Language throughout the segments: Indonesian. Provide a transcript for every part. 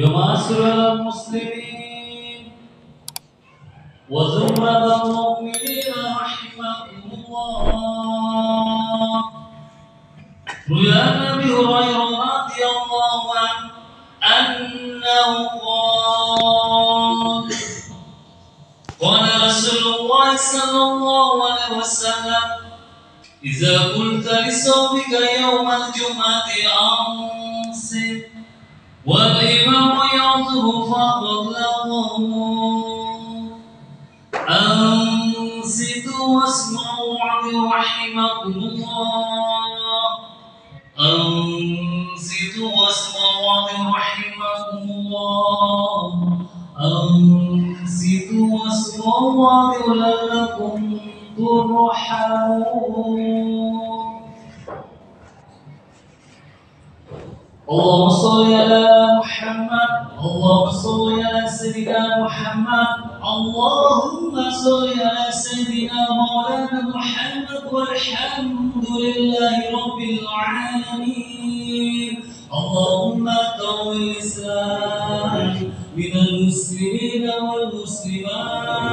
يا معاشر المسلمين وزمرة المؤمنين رحمكم الله. روي عن أبي هريرة رضي الله عنه أنه قال رسول الله صلى الله عليه وسلم: إذا قلت لصوبك يوم الجمعة أنصت والإمام يعظم فقد لغوا أنصتوا واسمعوا رحمكم الله. أنصتوا واسمعوا رحمكم الله. أنصتوا واسمعوا لعلكم ترحمون. اللهم صل على محمد. اللهم صل على سيدنا محمد. اللهم صل على سيدنا مولانا محمد والحمد لله رب العالمين. اللهم قوي الإسلام من المسلمين والمسلمات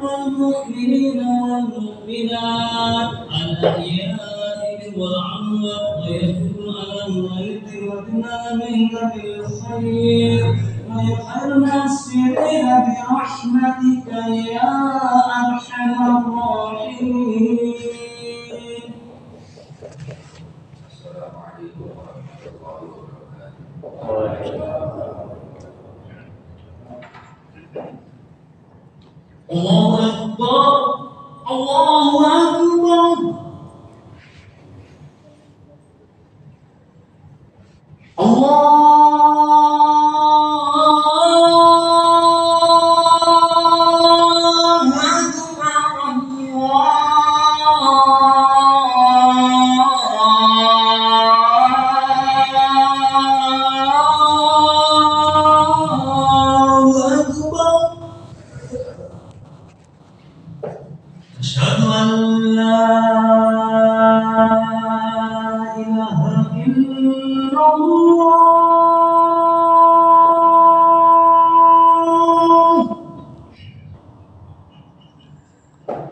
والمؤمنين والمؤمنات الأحياء والأموات ويكون على الميت وبنا منك بالخير ويرحم المسلمين برحمتك يا أرحم الراحمين. السلام عليكم ورحمة الله وبركاته. الله أكبر. الله أكبر. أشهد أن لا إله إلا الله.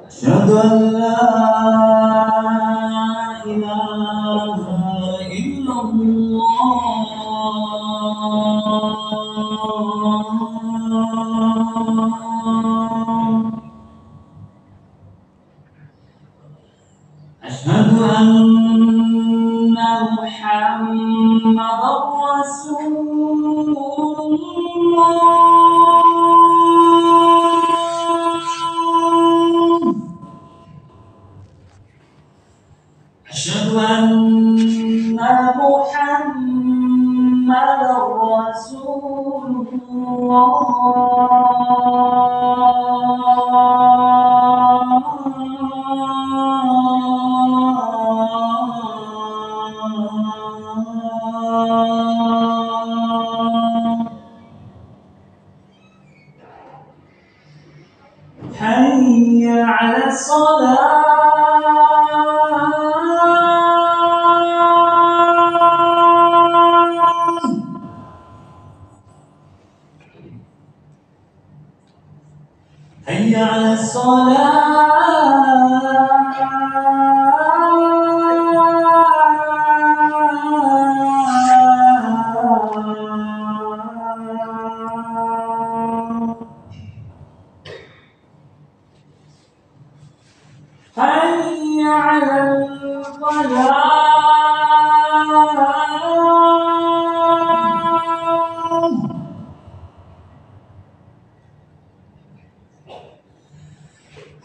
أشهد أن لا إله إلا الله. أشهد أن محمدا رسول الله. أشهد أن محمدا رسول حي على الصلاة. حي على حي على الفلاح.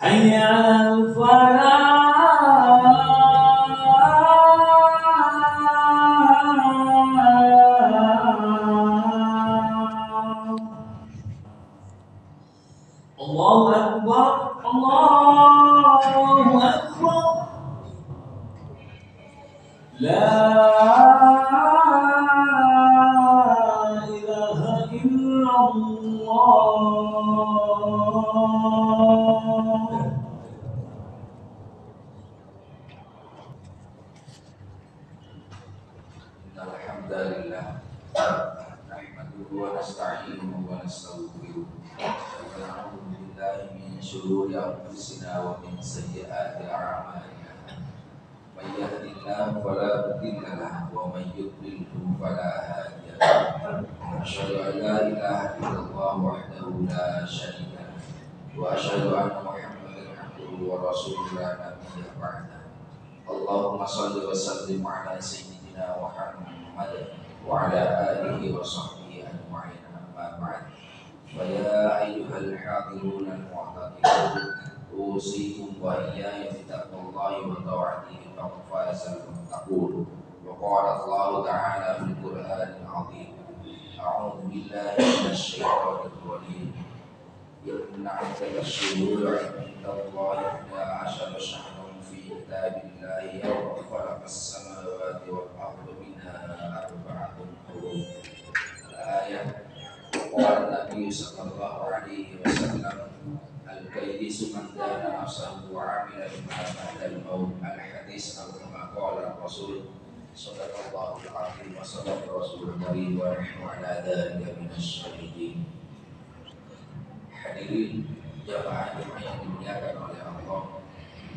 حي على الفلاح. الله أكبر. الله أكبر. لا إله إلا الله. الحمد لله نحمده ونستعينه ونستغفره ونعوذ بالله من شرور أنفسنا ومن سيئات أعمالنا من يهد الله فلا مضل له ومن يضلل فلا هادي له أشهد أن لا إله إلا الله وحده لا شريك له وأشهد أن محمدا عبده ورسوله لا نبي بعده اللهم صل وسلم على سيدنا محمد وعلى آله وصحبه أجمعين أما بعد فيا أيها الحاضرون المعتقدون أوصيكم وإياي بتقوى الله وطاعته فقد فاز المتقون وقال الله تعالى في القرآن العظيم أعوذ بالله من الشيطان الرجيم إن عدة الشهور عند الله 12 شهرا في كتاب الله يوم خلق السماوات والأرض منها 4 حروف الآية وقال النبي صلى الله عليه وسلم الكيس من دان نفسه وعمل بما بعد الموت الحديث أو كما قال الرسول صدق الله العظيم وصدق رسول الكريم ونحن على ذلك من الشاهدين. Hadirin jamaah yang dimuliakan oleh Allah,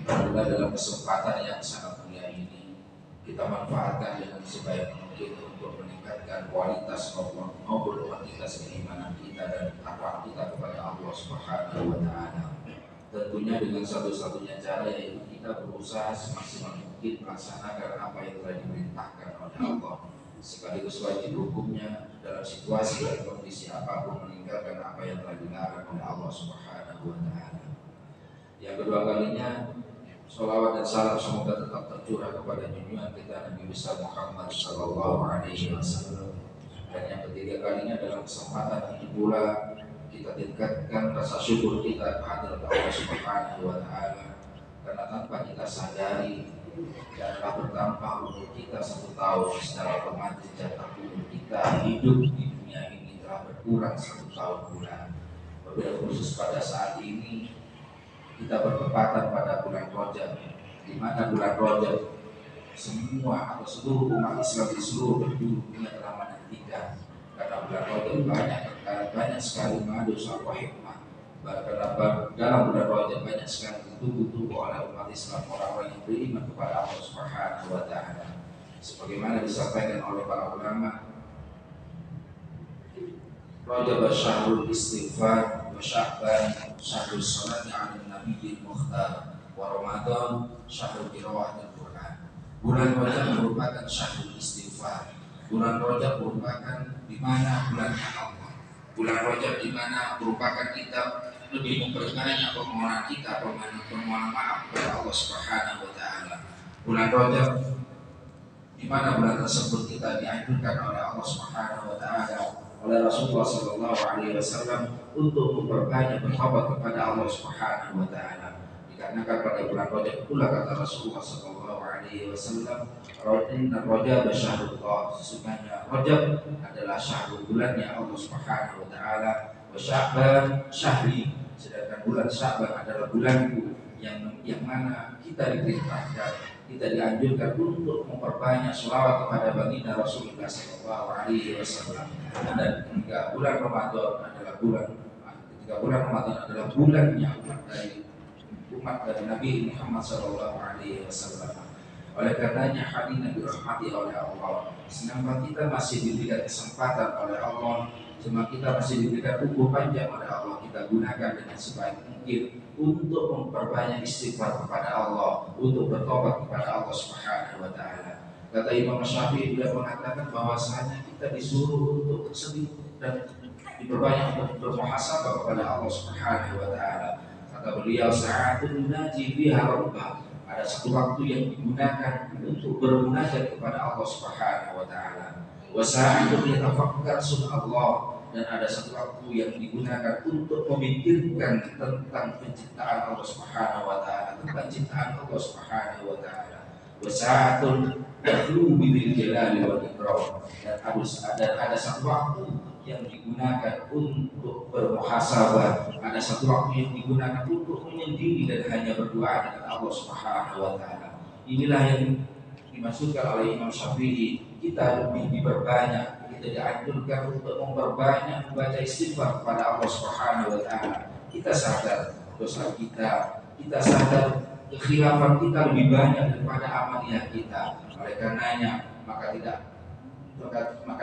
Alhamdulillah dalam kesempatan yang sangat mulia ini kita manfaatkan dengan sebaik mungkin untuk meningkatkan kualitas maupun kuantitas keimanan kita dan takwa kita kepada Allah Subhanahu wa Ta'ala. Tentunya dengan satu-satunya cara yaitu kita berusaha semaksimal mungkin melaksanakan apa yang telah diperintahkan oleh Allah, sekaligus wajib hukumnya dalam situasi dan kondisi apapun meninggalkan apa yang telah dilarang oleh Allah Subhanahu wa Ta'ala. Yang kedua kalinya, sholawat dan salam semoga tetap tercurah kepada junjungan kita Nabi besar Muhammad sallallahu alaihi wasallam. Dan yang ketiga kalinya dalam kesempatan ini pula kita tingkatkan rasa syukur kita kehadirat Allah Subhanahu wa Ta'ala, karena tanpa kita sadari dan telah bertambah umur kita 1 tahun secara otomatis jatah umur kita hidup di dunia ini telah berkurang 1 tahun pula. Wabil khusus pada saat ini kita bertepatan pada bulan Rajab, di mana bulan Rajab semua atau seluruh umat Islam di seluruh penjuru dunia telah menantikan, karena bulan Rajab banyak sekali mengandung suatu hikmah. Bahkan dalam bulan Rajab banyak sekali ditunggu-tunggu oleh umat Islam orang-orang yang beriman kepada Allah Subhanahu wa Ta'ala. Sebagaimana disampaikan oleh para ulama, Rajab syahrul istighfar wa Sya'ban syahrul salati 'ala nabiyil mukhtar wa Ramadan syahrul qiraatil Quran. Bulan Rajab merupakan syahrul istighfar. Bulan Rajab merupakan di mana bulan Allah. Bulan Rajab di mana merupakan kita lebih memperbanyak permohonan kita, permohonan maaf kepada Allah Subhanahu wa Ta'ala. Bulan Rajab di mana bulan tersebut kita dianjurkan oleh Allah Subhanahu wa Ta'ala, oleh Rasulullah sallallahu alaihi wasallam untuk memperbanyak bertobat kepada Allah Subhanahu wa Ta'ala. Dikarenakan pada bulan Rajab pula kata Rasulullah sallallahu alaihi wasallam, "Inna Rajab syahrullah." Sesungguhnya Rajab adalah syahrul bulannya Allah Subhanahu wa Ta'ala, wa Sya'ban syahri. Sedangkan bulan Sya'ban adalah bulanku yang mana kita diperintahkan, kita dianjurkan untuk memperbanyak sholawat kepada baginda Rasulullah sallallahu alaihi wasallam. Dan ketika bulan Ramadan adalah bulannya umat dari Nabi Muhammad sallallahu alaihi wasallam. Oleh karenanya hadirin dirahmati oleh Allah, selama kita masih diberikan kesempatan oleh Allah, selama kita masih diberikan umur panjang oleh Allah, kita gunakan dengan sebaik mungkin untuk memperbanyak istighfar kepada Allah, untuk bertobat kepada Allah Subhanahu wa Ta'ala. Kata Imam Syafi'i beliau mengatakan bahwasanya kita disuruh untuk sedih dan diperbanyak untuk bermuhasabah kepada Allah Subhanahu wa Ta'ala. Kata beliau, sa'atun naji biha rabbah. Ada satu waktu yang digunakan untuk bermunajat kepada Allah Subhanahu wa Ta'ala. Wa sa'atun yatafakkar sunallah. Dan ada satu waktu yang digunakan untuk memikirkan tentang penciptaan Allah Subhanahu wa Ta'ala, tentang ciptaan Allah Subhanahu wa Ta'ala. Wa sa'atun yahlu bil jalali wal ikram. Dan ada satu waktu yang digunakan untuk bermuhasabah, ada satu waktu yang digunakan untuk menyendiri dan hanya berdoa dengan Allah Subhanahu wa Ta'ala. Inilah yang dimaksudkan oleh Imam Syafi'i, kita lebih diperbanyak, kita dianjurkan untuk memperbanyak membaca istighfar kepada Allah Subhanahu wa taala. Kita sadar dosa kita sadar kekhilafan kita lebih banyak daripada amaliyah kita. Oleh karenanya maka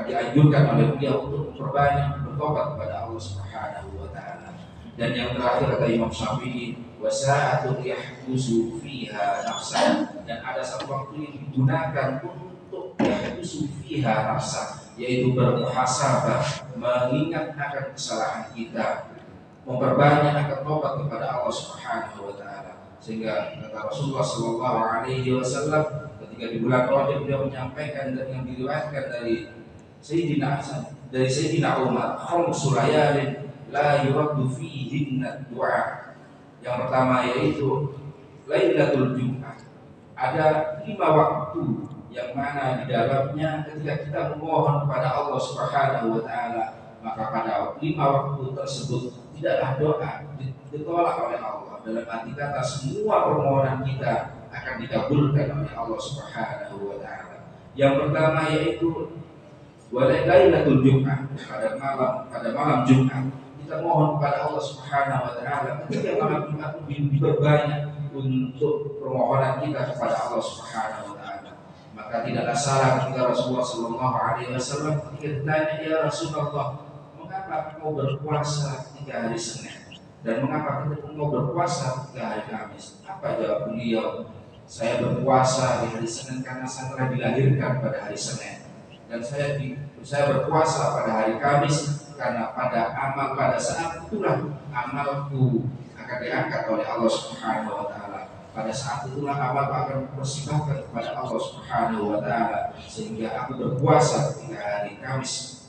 dianjurkan oleh beliau untuk memperbanyak bertobat kepada Allah Subhanahu wa taala. Dan yang terakhir kata Imam Syafi'i, wasa'atul yahdusu fiha nafsan, dan ada satu waktu yang digunakan untuk yahdusu fiha nafsan, yaitu bermuhasabah, mengingat akan kesalahan kita, memperbanyak akan tobat kepada Allah Subhanahu wa taala. Sehingga kata Rasulullah sallallahu alaihi wasallam ketika di bulan Rajab beliau menyampaikan dan yang diriwayatkan dari Sayyidina Umar, khamsu layalin la yuraddu fihinna du'a. Yang pertama yaitu Lailatul Jum'ah. Ada 5 waktu yang mana di dalamnya ketika kita memohon kepada Allah Subhanahu wa taala, maka pada 5 waktu tersebut tidaklah doa ditolak oleh Allah. Dalam arti kata semua permohonan kita akan dikabulkan oleh Allah Subhanahu wa taala. Yang pertama yaitu Lailatul Jum'ah, pada malam Jumat. Kita mohon kepada Allah Subhanahu wa taala ketika malam Jumat lebih banyak untuk permohonan kita kepada Allah Subhanahu wa taala. Maka tidaklah salah ketika Rasulullah sallallahu alaihi wasallam ketika ditanya, ya Rasulullah, mengapa engkau berpuasa 3 hari Senin dan mengapa engkau berpuasa 3 hari Kamis? Apa jawab beliau? Saya berpuasa di hari Senin karena saya telah dilahirkan pada hari Senin, dan saya berpuasa pada hari Kamis karena pada saat itulah amalku akan diangkat oleh Allah Subhanahu wa taala. Pada saat itulah amalku akan dipersembahkan kepada Allah Subhanahu wa taala, sehingga aku berpuasa 3 hari Kamis.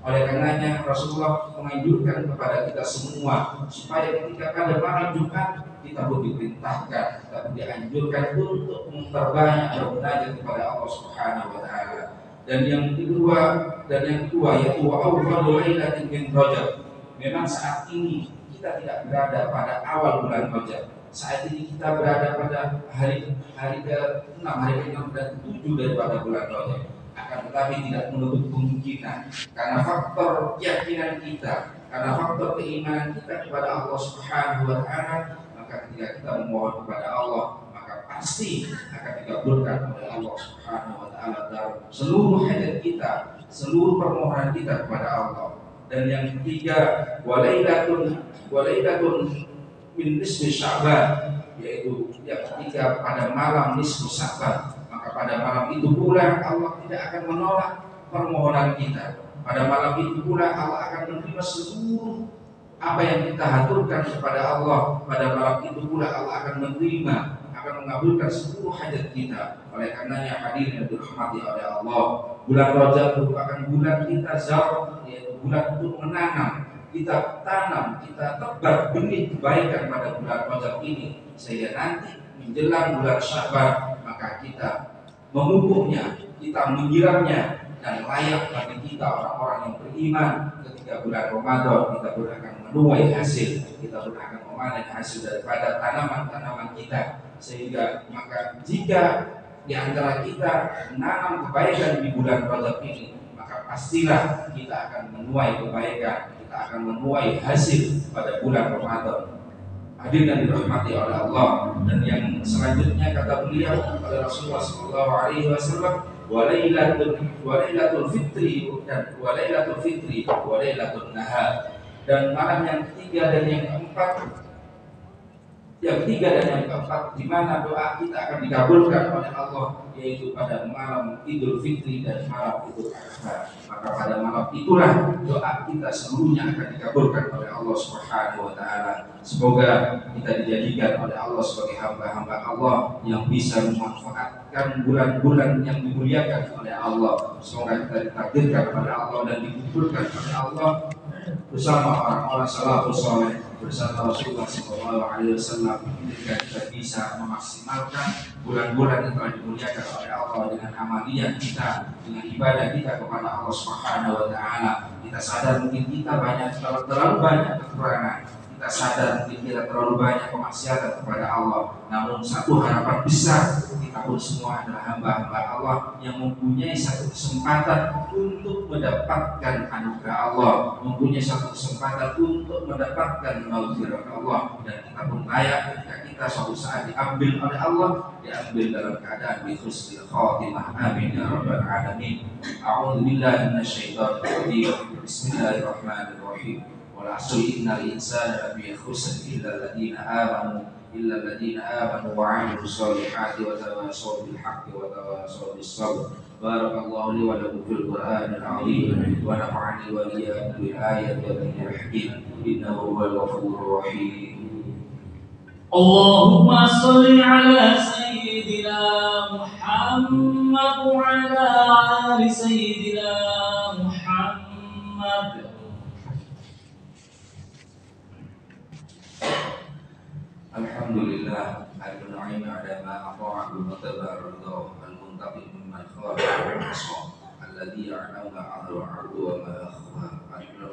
Oleh karenanya Rasulullah menganjurkan kepada kita semua supaya ketika pada malam Jumat kita pun diperintahkan, kita pun dianjurkan untuk memperbanyak bermunajat kepada Allah Subhanahu wa taala. Dan yang kedua yaitu awwalul lailatin min Rajab. Memang saat ini kita tidak berada pada awal bulan Rajab. Saat ini kita berada pada hari ke-6, hari ke-6 dan ke-7 daripada bulan Rajab. Akan tetapi tidak menutup kemungkinan karena faktor keyakinan kita, karena faktor keimanan kita kepada Allah Subhanahu wa taala, maka ketika kita memohon kepada Allah, maka pasti akan dikabulkan oleh Allah Subhanahu wa taala dalam seluruh hajat kita, seluruh permohonan kita kepada Allah. Dan yang ketiga, walailatun min nisfi Sya'ban, yaitu yang ketiga pada malam nisfu Sya'ban. Maka pada malam itu pula Allah tidak akan menolak permohonan kita. Pada malam itu pula Allah akan menerima seluruh apa yang kita haturkan kepada Allah. Pada malam itu pula Allah akan menerima, akan mengabulkan seluruh hajat kita. Oleh karenanya hadirin dirahmati oleh Allah, bulan Rajab merupakan bulan kita zarah, yaitu bulan untuk menanam. Kita tanam, kita tebar benih kebaikan pada bulan Rajab ini, sehingga nanti menjelang bulan Sya'ban maka kita memupuknya, kita menyiramnya, dan layak bagi kita orang-orang yang beriman ketika bulan Ramadan kita pun akan menuai hasil, kita pun akan memanen hasil daripada tanaman-tanaman kita. Sehingga maka jika di antara kita menanam kebaikan di bulan Rajab ini, maka pastilah kita akan menuai kebaikan, kita akan menuai hasil pada bulan Ramadan. Hadirin yang dirahmati oleh Allah. Dan yang selanjutnya kata beliau oleh Rasulullah sallallahu alaihi wasallam, walailatul fitri dan walailatul nahar. Dan malam yang ketiga dan yang keempat di mana doa kita akan dikabulkan oleh Allah, yaitu pada malam Idul Fitri dan malam Idul Adha. Maka pada malam itulah doa kita seluruhnya akan dikabulkan oleh Allah Subhanahu wa taala. Semoga kita dijadikan oleh Allah sebagai hamba-hamba Allah yang bisa memanfaatkan bulan-bulan yang dimuliakan oleh Allah. Semoga kita ditakdirkan oleh Allah dan dikumpulkan oleh Allah bersama orang-orang salafus saleh, bersama Rasulullah SAW, ketika kita bisa memaksimalkan bulan-bulan yang telah dimuliakan oleh Allah dengan amaliyah kita, dengan ibadah kita kepada Allah Subhanahu wa taala. Kita sadar mungkin kita terlalu banyak kekurangan, kita sadar mungkin kita terlalu banyak kemaksiatan kepada Allah, namun satu harapan besar, kita pun semua adalah hamba-hamba Allah yang mempunyai satu kesempatan untuk mendapatkan anugerah Allah, mempunyai satu kesempatan untuk mendapatkan maghfirah Allah, dan kita pun layak ketika kita suatu saat diambil oleh Allah, diambil dalam keadaan bi husnil khatimah. Amin ya rabbal alamin. A'udzu billahi minasyaitonir rajim. Bismillahirrahmanirrahim. Wal 'asri innal insana lafi khusr illa alladziina amanu wa 'amilus shalihati wa tawassaw bil haqqi wa tawassaw bis sabr. Barakallahu li wa lakum fil Qur'anil 'azim wa nafa'ani wa iyyakum bil ayati wa dhikril hakim. Innahu huwal ghafurur rahim. اللهم صل على سيدنا محمد وعلى آل سيدنا محمد. Alhamdulillah al-mun'im ala ma ata'ahu wa tabarradahu al-muntaqim mimman khalaqa al-asma alladhi ya'lamu ma adhara wa ma akhfa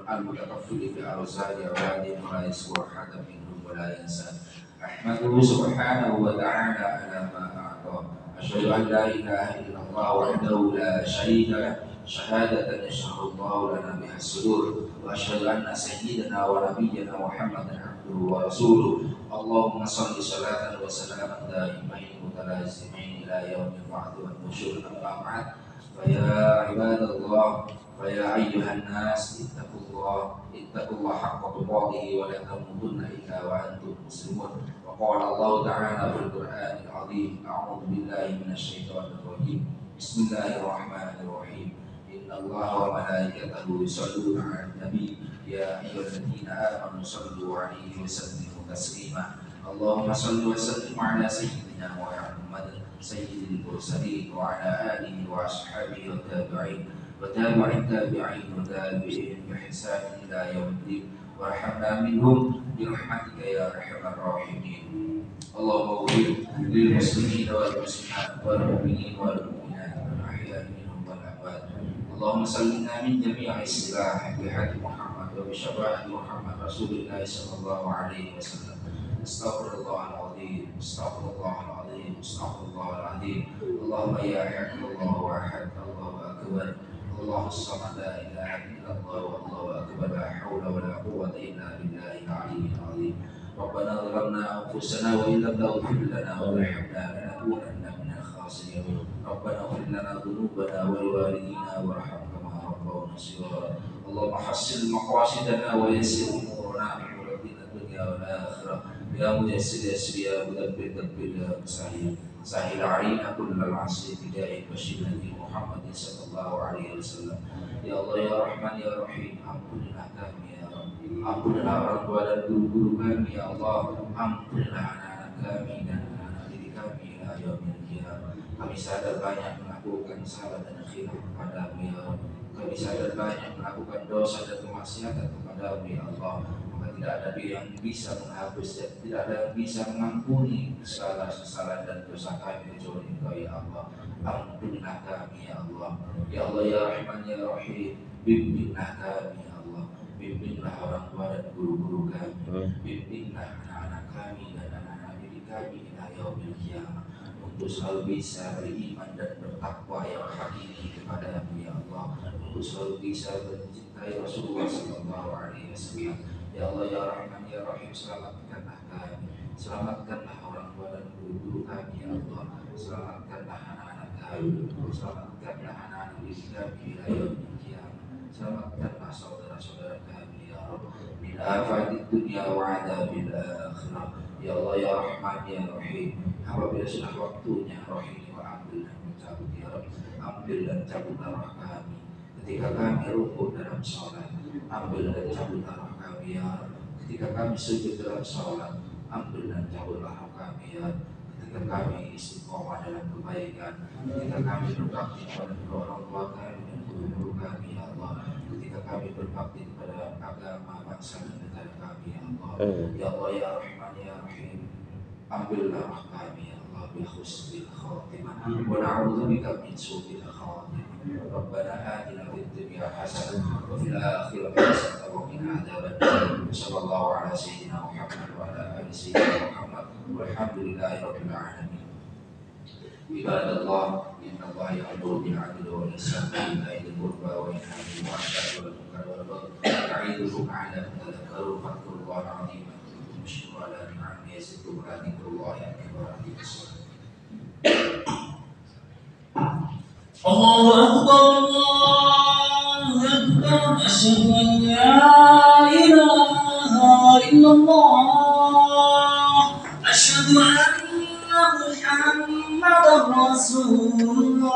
al-mutakaffil bi arzali awadi ma yaswa hada minhum wa la yansa. Ahmaduhu subhanahu wa ta'ala ala ma a'ta. Asyhadu an la ilaha illallah wahdahu la syarika lah, syahadatan yashhadu Allahu lana biha as-sudur, wa asyhadu anna sayyidana wa nabiyyana Muhammadan abduhu wa rasuluh. Allahumma salli salatan wa salaman daimain mutalazimain ila yaumil ba'thi wan nusyur. Amma ba'd. Fa ya ibadallah, fa ya ayyuhan nas, ittaqullah haqqa tuqatih wa la tamutunna illa wa antum muslimun. Wa qala Allah ta'ala fil Qur'anil 'azim. A'udzu billahi minasyaitonir rajim. Bismillahirrahmanirrahim. Innallaha wa malaikatahu yusholluna 'alan nabi ya ayyuhalladzina amanu shallu 'alaihi wa sallimu taslima. Allahumma shalli wa sallim 'ala sayyidina Muhammad sayyidil mursalin wa 'ala alihi wa ashabihi wa tabi'in wa tabi'in tabi'in wa tabi'in bi ihsan ila yaumiddin. Warhamna minhum bi rahmatika ya arhamar rahimin. Allahumma ighfir lil muslimin wal muslimat wal mu'minin wal mu'minat wal ahya'i minhum wal amwat. Allahumma sallimna min jami'i silah bi hadi Muhammad wa bi syafaati Muhammad Rasulillah sallallahu alaihi wasallam. Astaghfirullahaladzim, astaghfirullahaladzim, astaghfirullahaladzim. Allahumma ya ahad, Allahu ahad, Allahu akbar, Allahu samad, la ilaha illallah, Allahu akbar, la hawla wa la quwwata illa billahil aliyyil azim. Rabbana zalamna anfusana wa illam taghfir lana wa tarhamna lanakunanna minal khasirin. Rabbana ighfir lana dhunubana wa liwalidina warhamna kama rabbawna shighara. Allahumma hassil maqasidana wa yassir umurana bi rabbina dunya wal akhirah. Ya muyassir yassir, ya mudabbir dabbir, ya musahil sahil alaina kullal asri bijahi bashir nabi Muhammad sallallahu alaihi wasallam. Ya Allah ya Rahman ya Rahim, ampunilah kami ya Rabbi, ampunilah orang tua dan guru-guru kami ya Allah, ampunilah anak-anak kami dan anak-anak didik kami ya yaumil qiyamah. Kami sadar banyak melakukan salah dan khilaf kepadamu ya Rabbi. Kami sadar banyak melakukan dosa dan kemaksiatan kepadamu ya Allah. Tidak ada yang bisa menghapus dan tidak ada yang bisa mengampuni segala kesalahan dan dosa kami kecuali Engkau ya Allah. Ampunilah kami ya Allah. Ya Allah ya Rahman ya Rahim, bimbinglah kami ya Allah. Bimbinglah orang tua dan guru-guru kami. Bimbinglah anak-anak kami dan anak-anak didik kami ila yaumil qiyamah, untuk selalu bisa beriman dan bertakwa yang hakiki kepadamu ya Allah, untuk selalu bisa mencintai Rasulullah sallallahu alaihi wasallam. Ya Allah ya Rahman ya Rahim, selamatkanlah kami, selamatkanlah orang tua dan guru-guru kami ya Allah, selamatkanlah anak-anak kami, selamatkanlah anak-anak didik kami ila yaumil qiyamah, selamatkanlah saudara-saudara kami ya Rabb min afatid dunya wa adzabil akhirah. Ya Allah ya Rahman ya Rahim, apabila sudah waktunya Rahim wa ambil dan mencabut ya Rabb, ambil dan cabutlah roh kami ketika kami rukuk dalam sholat, ambil dan cabutlah roh kami ya Rabb ketika kami sujud dalam sholat, ambil dan cabutlah roh kami ya Rabb ketika kami istiqomah dalam kebaikan, ketika kami berbakti kepada kedua orang tua kami dan guru-guru kami ya Allah, ketika kami berbakti kepada agama, bangsa dan negara kami ya Allah. Ya Allah ya Rahman ya Rahim, ambillah kami ya Allah bi husnil khatimah wa na'udzubika min su'il khatimah. Rabbana atina fid dunya hasanah wa fil akhirati hasanah wa qina adzabannar. Sallallahu ala sayyidina Muhammad wa ala ali sayyidina Muhammad walhamdulillahi rabbil alamin. Ibadallah, innallaha ya'muru bil 'adli wal ihsani wa ita'i dzil qurba wa yanha 'anil fahsya'i wal munkari wal baghi ya'idukum la'allakum tadhakkarun. Fadhkurullaha 'aziman washkuru 'ala ni'amihi yazidkum wa dzikrullahi akbar. Allahu akbar, Allahu akbar, asyhadu an la ilaha illallah, asyhadu anna Muhammadar Rasulullah.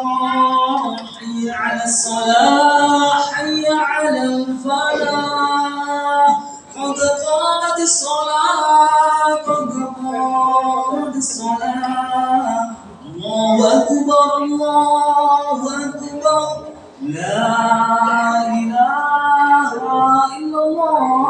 Hayya 'alas salah, hayya 'alal falah, qad qamatis salah, qad qamatis salah. Allahu akbar, Allahu akbar, la ilaha illallah.